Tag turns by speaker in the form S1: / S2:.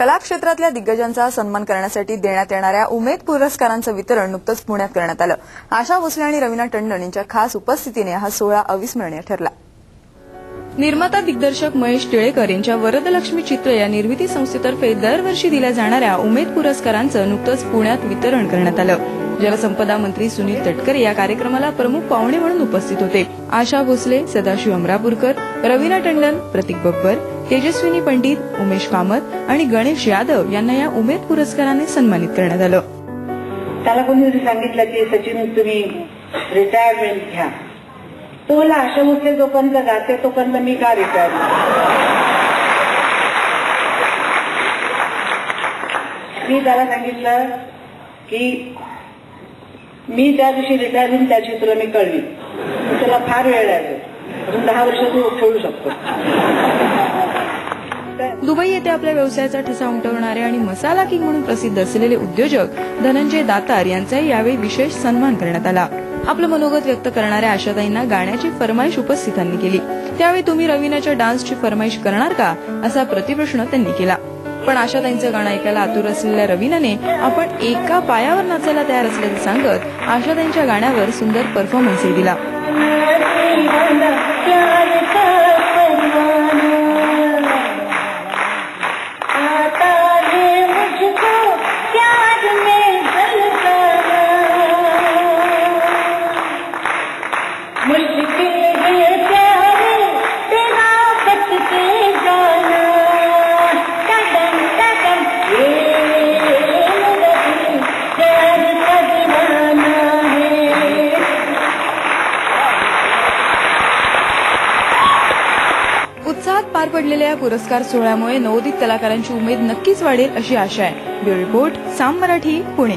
S1: कला क्षेत्रातल्या दिग्गजांचा सन्मान करण्यासाठी देण्यात येणाऱ्या उमेद पुरस्कारांचं वितरण नुकतंच पुण्यात करण्यात आलं। आशा भोसले आणि रवीना टंडन यांच्या खास उपस्थितीने हा सोहळा अविस्मरणीय ठरला। निर्माता दिग्दर्शक महेश टिळेकर यांच्या वरदलक्ष्मी चित्र या निर्मिती संस्थेतर्फे दरवर्षी दिल्या जाणाऱ्या उमेद पुरस्कारांचं नुकतंच पुण्यात वितरण करण्यात आलं। जलसंपदा मंत्री सुनील तटकरे या कार्यक्रमाला प्रमुख पाहुणे म्हणून उपस्थित होते। आशा भोसले, सदाशिव अमरापूरकर, रवीना टंडन, प्रतीक बब्बर, तेजस्विनी पंडित, उमेश कामत आणि गणेश यादव यांना या उमेद पुरस्काराने सन्मानित करण्यात आलं।
S2: त्याला कोणीतरी सांगितलं की सचिन तुम्ही रिटायरमेंट घ्या, तो मला आशा भोसले जोपर्यंत गाते तोपर्यंत मी का रिटायर। मी त्याला सांगितलं की मी त्या दिवशी रिटायर होऊन त्याची तुला मी कळवी, तुला फार वेळ लागेल, अजून 10 वर्ष तू खेळू शकतो।
S1: दुबई येथे आपल्या व्यवसायाचा ठसा उमटवणारे आणि मसाला किंग म्हणून प्रसिद्ध असलेले उद्योजक धनंजय दातार यांचाही यावेळी विशेष सन्मान करण्यात आला। आपलं मनोगत व्यक्त करणाऱ्या आशाताईंना गाण्याची फरमाईश उपस्थितांनी केली। त्यावेळी तुम्ही रवीनाच्या डान्सची फरमाईश करणार का असा प्रतिप्रश्न त्यांनी केला। पण आशाताईंचं गाणं ऐकायला आतुर असलेल्या रवीनाने आपण एका पायावर नाचायला तयार असल्याचं सांगत आशाताईंच्या गाण्यावर सुंदर परफॉर्मन्सही दिला। उत्साहात पार पडलेल्या या पुरस्कार सोहळ्यामुळे नवोदित कलाकारांची उमेद नक्कीच वाढेल अशी आशा आहे। Bureau report, Saam Marathi, Pune.